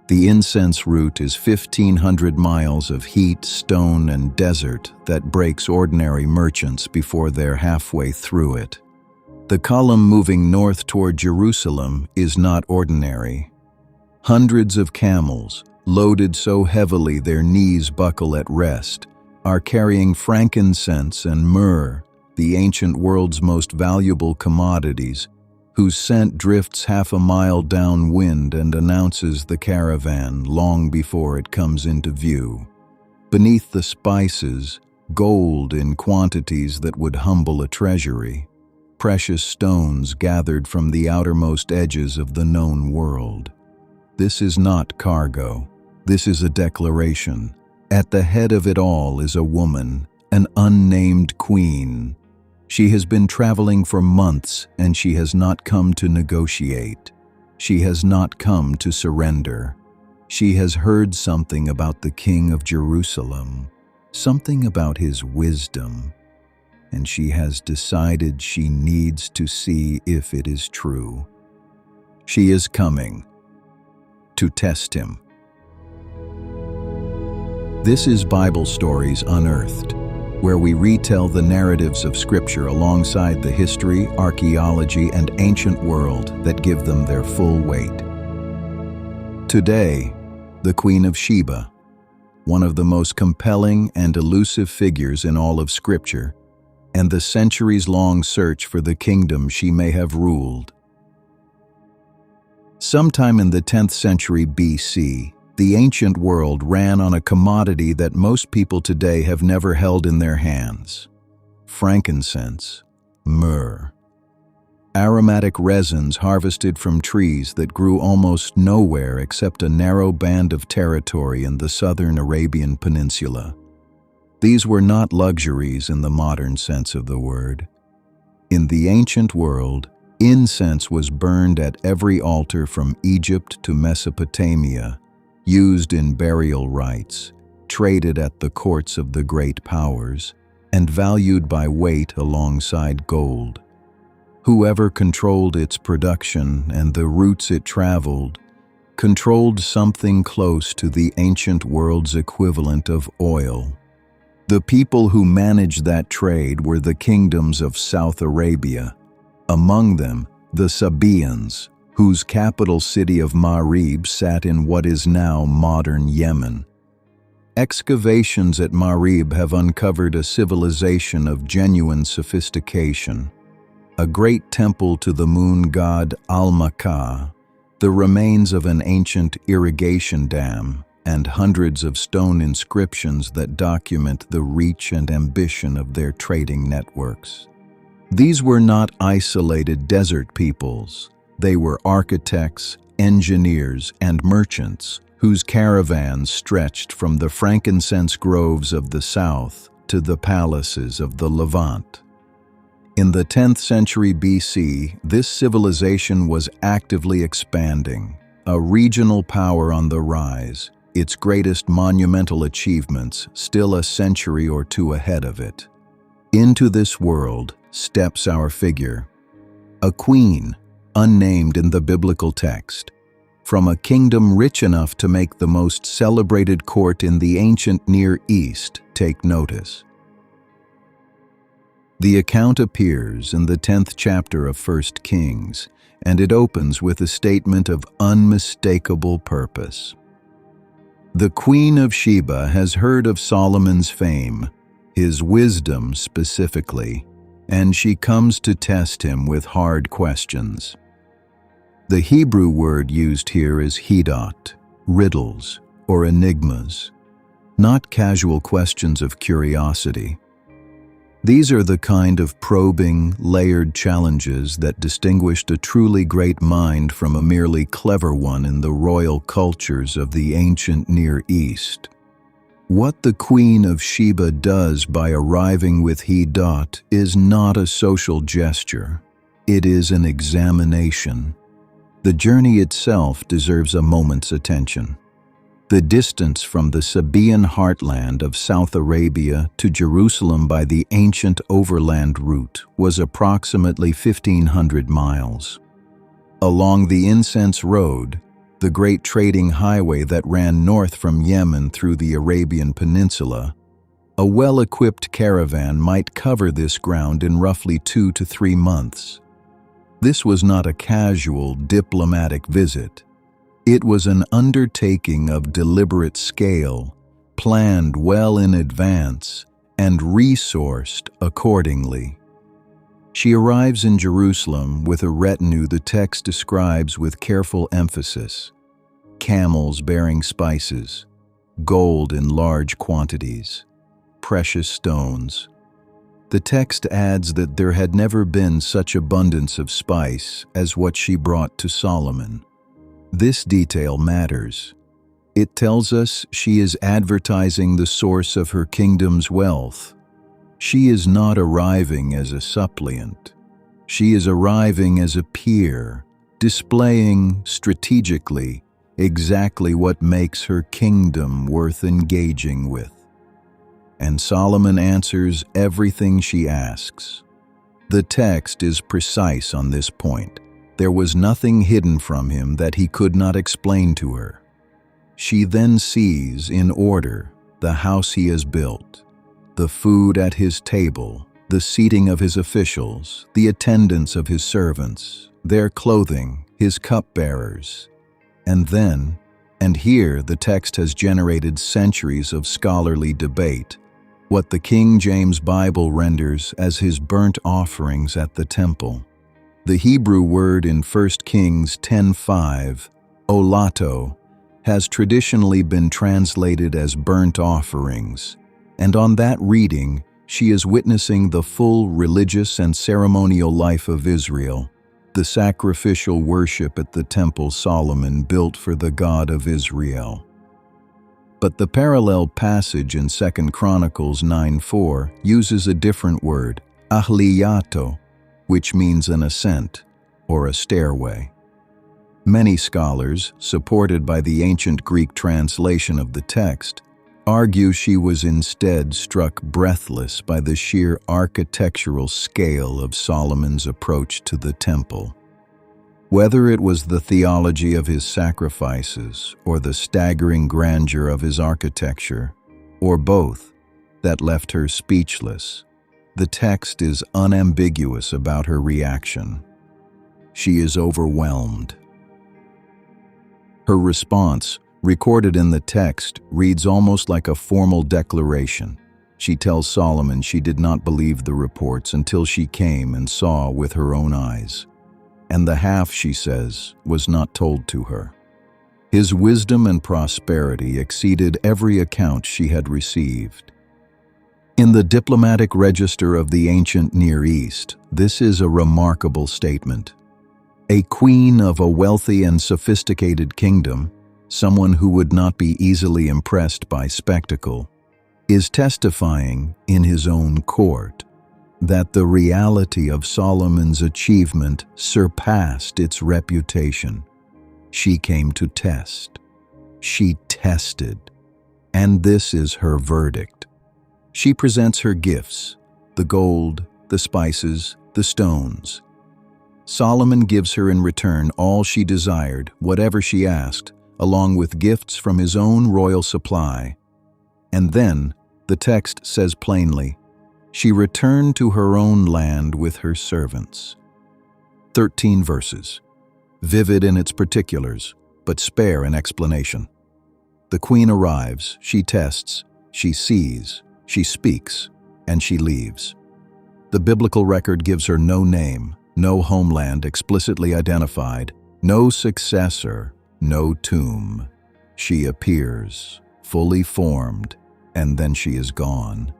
The incense route is 1,500 miles of heat, stone, and desert that breaks ordinary merchants before they're halfway through it. The column moving north toward Jerusalem is not ordinary. Hundreds of camels, loaded so heavily their knees buckle at rest, are carrying frankincense and myrrh, the ancient world's most valuable commodities, whose scent drifts half a mile downwind and announces the caravan long before it comes into view. Beneath the spices, gold in quantities that would humble a treasury, precious stones gathered from the outermost edges of the known world. This is not cargo. This is a declaration. At the head of it all is a woman, an unnamed queen. She has been traveling for months, and she has not come to negotiate. She has not come to surrender. She has heard something about the King of Jerusalem, something about his wisdom, and she has decided she needs to see if it is true. She is coming to test him. This is Bible Stories Unearthed, where we retell the narratives of Scripture alongside the history, archaeology, and ancient world that give them their full weight. Today, the Queen of Sheba, one of the most compelling and elusive figures in all of Scripture, and the centuries-long search for the kingdom she may have ruled. Sometime in the 10th century BC, the ancient world ran on a commodity that most people today have never held in their hands: frankincense, myrrh. Aromatic resins harvested from trees that grew almost nowhere except a narrow band of territory in the southern Arabian peninsula. These were not luxuries in the modern sense of the word. In the ancient world, incense was burned at every altar from Egypt to Mesopotamia, used in burial rites, traded at the courts of the great powers, and valued by weight alongside gold. Whoever controlled its production and the routes it traveled controlled something close to the ancient world's equivalent of oil. The people who managed that trade were the kingdoms of South Arabia, among them the Sabaeans, whose capital city of Marib sat in what is now modern Yemen. Excavations at Marib have uncovered a civilization of genuine sophistication. A great temple to the moon god Al-Makah, the remains of an ancient irrigation dam, and hundreds of stone inscriptions that document the reach and ambition of their trading networks. These were not isolated desert peoples. They were architects, engineers, and merchants whose caravans stretched from the frankincense groves of the south to the palaces of the Levant. In the 10th century BC, this civilization was actively expanding, a regional power on the rise, its greatest monumental achievements still a century or two ahead of it. Into this world steps our figure, a queen, unnamed in the biblical text, from a kingdom rich enough to make the most celebrated court in the ancient Near East take notice. The account appears in the 10th chapter of 1 Kings, and it opens with a statement of unmistakable purpose. The Queen of Sheba has heard of Solomon's fame, his wisdom specifically, and she comes to test him with hard questions. The Hebrew word used here is hidot, riddles, or enigmas, not casual questions of curiosity. These are the kind of probing, layered challenges that distinguished a truly great mind from a merely clever one in the royal cultures of the ancient Near East. What the Queen of Sheba does by arriving with hidot is not a social gesture. It is an examination. The journey itself deserves a moment's attention. The distance from the Sabaean heartland of South Arabia to Jerusalem by the ancient overland route was approximately 1,500 miles. Along the incense road, the great trading highway that ran north from Yemen through the Arabian Peninsula, a well-equipped caravan might cover this ground in roughly 2 to 3 months. This was not a casual diplomatic visit. It was an undertaking of deliberate scale, planned well in advance, and resourced accordingly. She arrives in Jerusalem with a retinue the text describes with careful emphasis: camels bearing spices, gold in large quantities, precious stones. The text adds that there had never been such abundance of spice as what she brought to Solomon. This detail matters. It tells us she is advertising the source of her kingdom's wealth. She is not arriving as a suppliant. She is arriving as a peer, displaying strategically exactly what makes her kingdom worth engaging with. And Solomon answers everything she asks. The text is precise on this point. There was nothing hidden from him that he could not explain to her. She then sees in order the house he has built, the food at his table, the seating of his officials, the attendance of his servants, their clothing, his cupbearers. And then, and here the text has generated centuries of scholarly debate, what the King James Bible renders as his burnt offerings at the temple. The Hebrew word in 1 Kings 10:5, olato, has traditionally been translated as burnt offerings, and on that reading, she is witnessing the full religious and ceremonial life of Israel, the sacrificial worship at the temple Solomon built for the God of Israel. But the parallel passage in 2 Chronicles 9:4 uses a different word, ahliyato, which means an ascent or a stairway. Many scholars, supported by the ancient Greek translation of the text, argue she was instead struck breathless by the sheer architectural scale of Solomon's approach to the temple. Whether it was the theology of his sacrifices or the staggering grandeur of his architecture, or both, that left her speechless, the text is unambiguous about her reaction. She is overwhelmed. Her response, recorded in the text, reads almost like a formal declaration. She tells Solomon she did not believe the reports until she came and saw with her own eyes. And the half, she says, was not told to her. His wisdom and prosperity exceeded every account she had received. In the diplomatic register of the ancient Near East, this is a remarkable statement. A queen of a wealthy and sophisticated kingdom, someone who would not be easily impressed by spectacle, is testifying in his own court that the reality of Solomon's achievement surpassed its reputation. She came to test. She tested. And this is her verdict. She presents her gifts, the gold, the spices, the stones. Solomon gives her in return all she desired, whatever she asked, along with gifts from his own royal supply. And then, the text says plainly, she returned to her own land with her servants. 13 verses, vivid in its particulars, but spare in explanation. The queen arrives, she tests, she sees, she speaks, and she leaves. The biblical record gives her no name, no homeland explicitly identified, no successor, no tomb. She appears, fully formed, and then she is gone.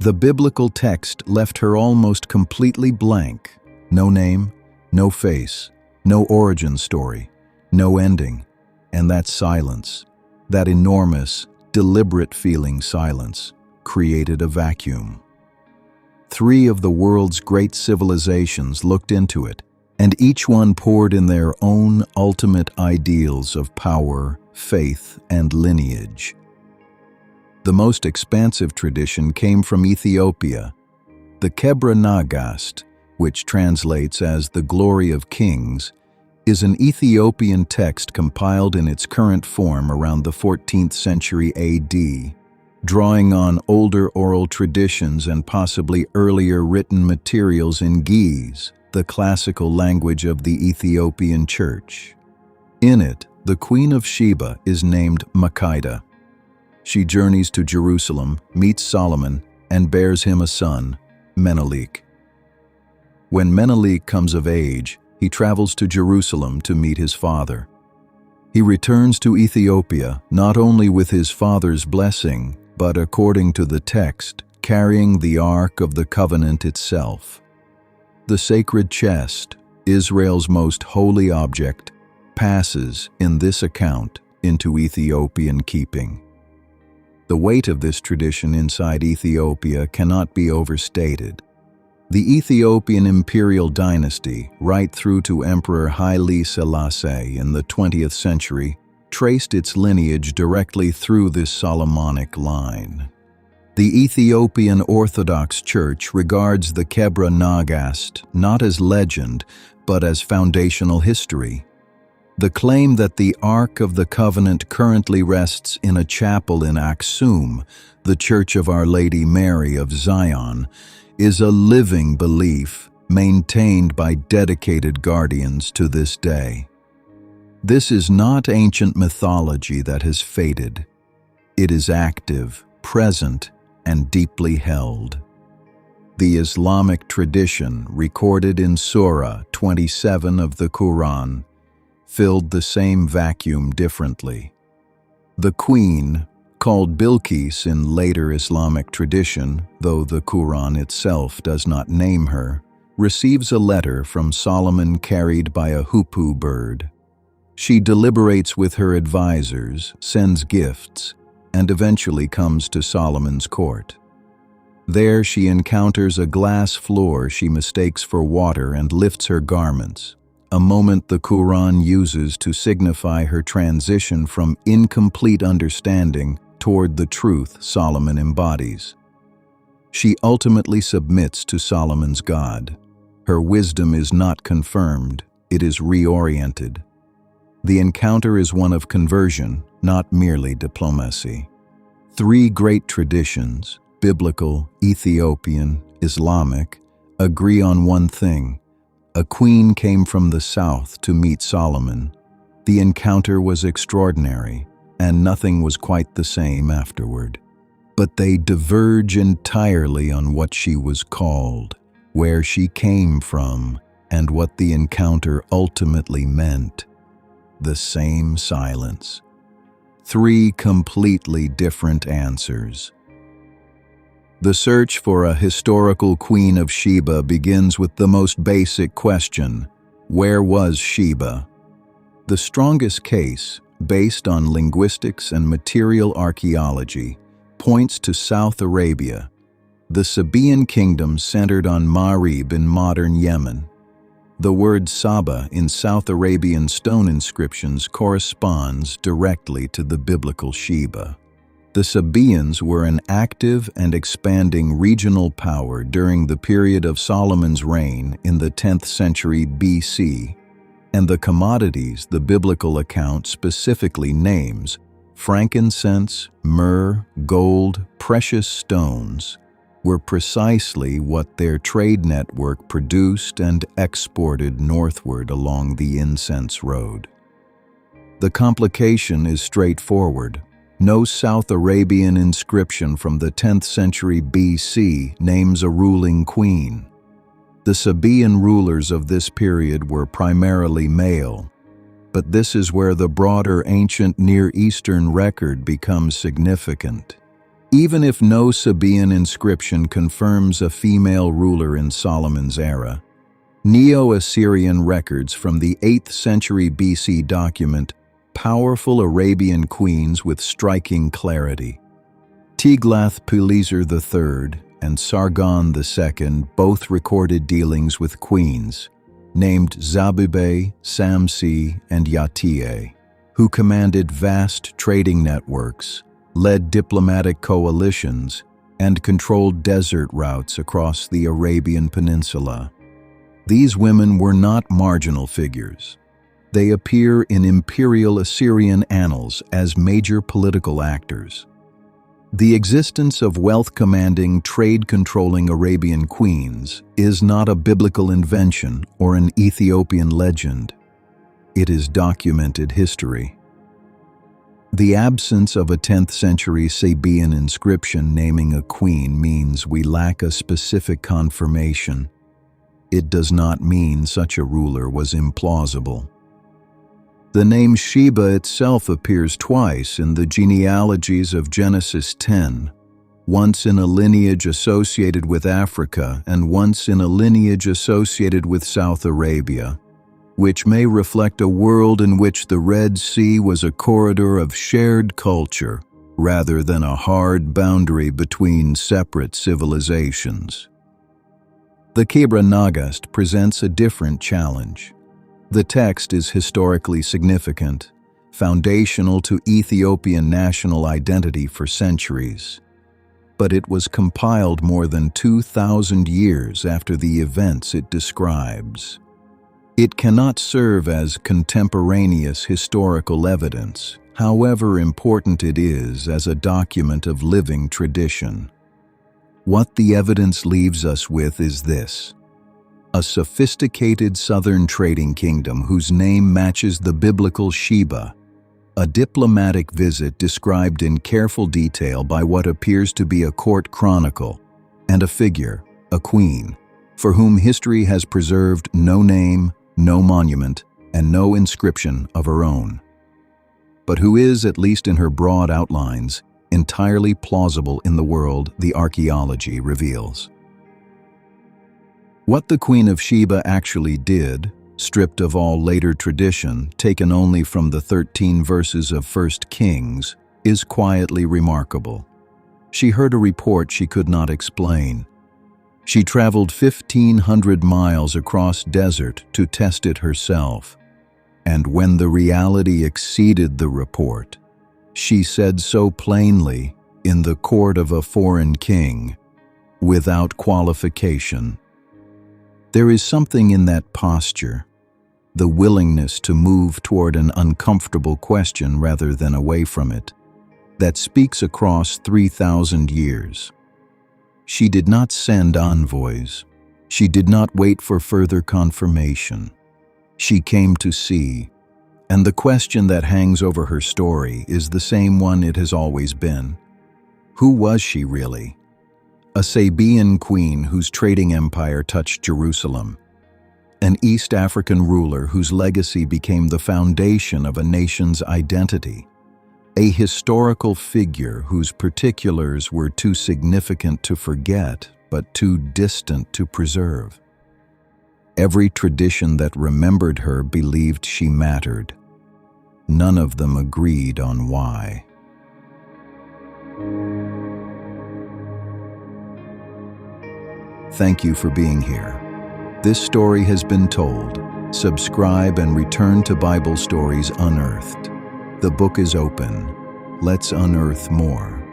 The biblical text left her almost completely blank. No name, no face, no origin story, no ending. And that silence, that enormous, deliberate feeling silence, created a vacuum. 3 of the world's great civilizations looked into it, and each one poured in their own ultimate ideals of power, faith, and lineage. The most expansive tradition came from Ethiopia. The Kebra Nagast, which translates as the glory of kings, is an Ethiopian text compiled in its current form around the 14th century AD, drawing on older oral traditions and possibly earlier written materials in Ge'ez, the classical language of the Ethiopian Church. In it, the Queen of Sheba is named Makeda. She journeys to Jerusalem, meets Solomon, and bears him a son, Menelik. When Menelik comes of age, he travels to Jerusalem to meet his father. He returns to Ethiopia not only with his father's blessing, but according to the text, carrying the Ark of the Covenant itself. The sacred chest, Israel's most holy object, passes, in this account, into Ethiopian keeping. The weight of this tradition inside Ethiopia cannot be overstated. The Ethiopian imperial dynasty, right through to Emperor Haile Selassie in the 20th century, traced its lineage directly through this Solomonic line. The Ethiopian Orthodox Church regards the Kebra Nagast not as legend, but as foundational history. The claim that the Ark of the Covenant currently rests in a chapel in Aksum, the Church of Our Lady Mary of Zion, is a living belief maintained by dedicated guardians to this day. This is not ancient mythology that has faded. It is active, present, and deeply held. The Islamic tradition, recorded in Surah 27 of the Quran, filled the same vacuum differently. The queen, called Bilqis in later Islamic tradition, though the Quran itself does not name her, receives a letter from Solomon carried by a hoopoe bird. She deliberates with her advisors, sends gifts, and eventually comes to Solomon's court. There she encounters a glass floor she mistakes for water and lifts her garments, a moment the Quran uses to signify her transition from incomplete understanding toward the truth Solomon embodies. She ultimately submits to Solomon's God. Her wisdom is not confirmed, it is reoriented. The encounter is one of conversion, not merely diplomacy. Three great traditions, biblical, Ethiopian, Islamic, agree on one thing. A queen came from the south to meet Solomon. The encounter was extraordinary, and nothing was quite the same afterward. But they diverge entirely on what she was called, where she came from, and what the encounter ultimately meant. The same silence. Three completely different answers. The search for a historical Queen of Sheba begins with the most basic question: where was Sheba? The strongest case, based on linguistics and material archaeology, points to South Arabia. The Sabaean kingdom centered on Marib in modern Yemen. The word Saba in South Arabian stone inscriptions corresponds directly to the biblical Sheba. The Sabaeans were an active and expanding regional power during the period of Solomon's reign in the 10th century BC, and the commodities the biblical account specifically names, frankincense, myrrh, gold, precious stones, were precisely what their trade network produced and exported northward along the incense road. The complication is straightforward. No South Arabian inscription from the 10th century BC names a ruling queen. The Sabaean rulers of this period were primarily male, but this is where the broader ancient Near Eastern record becomes significant. Even if no Sabaean inscription confirms a female ruler in Solomon's era, Neo-Assyrian records from the 8th century BC document powerful Arabian queens with striking clarity. Tiglath-Pileser III and Sargon II both recorded dealings with queens, named Zabube, Samsi, and Yatie, who commanded vast trading networks, led diplomatic coalitions, and controlled desert routes across the Arabian Peninsula. These women were not marginal figures. They appear in imperial Assyrian annals as major political actors. The existence of wealth-commanding, trade-controlling Arabian queens is not a biblical invention or an Ethiopian legend. It is documented history. The absence of a 10th-century Sabaean inscription naming a queen means we lack a specific confirmation. It does not mean such a ruler was implausible. The name Sheba itself appears twice in the genealogies of Genesis 10, once in a lineage associated with Africa and once in a lineage associated with South Arabia, which may reflect a world in which the Red Sea was a corridor of shared culture rather than a hard boundary between separate civilizations. The Kebra Nagast presents a different challenge. The text is historically significant, foundational to Ethiopian national identity for centuries, but it was compiled more than 2,000 years after the events it describes. It cannot serve as contemporaneous historical evidence, however important it is as a document of living tradition. What the evidence leaves us with is this: a sophisticated southern trading kingdom whose name matches the biblical Sheba, a diplomatic visit described in careful detail by what appears to be a court chronicle, and a figure, a queen, for whom history has preserved no name, no monument, and no inscription of her own, but who is, at least in her broad outlines, entirely plausible in the world the archaeology reveals. What the Queen of Sheba actually did, stripped of all later tradition, taken only from the 13 verses of 1 Kings, is quietly remarkable. She heard a report she could not explain. She traveled 1,500 miles across desert to test it herself, and when the reality exceeded the report, she said so plainly, in the court of a foreign king, without qualification. There is something in that posture, the willingness to move toward an uncomfortable question rather than away from it, that speaks across 3,000 years. She did not send envoys. She did not wait for further confirmation. She came to see, and the question that hangs over her story is the same one it has always been. Who was she really? A Sabaean queen whose trading empire touched Jerusalem, an East African ruler whose legacy became the foundation of a nation's identity, a historical figure whose particulars were too significant to forget but too distant to preserve. Every tradition that remembered her believed she mattered. None of them agreed on why. Thank you for being here. This story has been told. Subscribe and return to Bible Stories Unearthed. The book is open. Let's unearth more.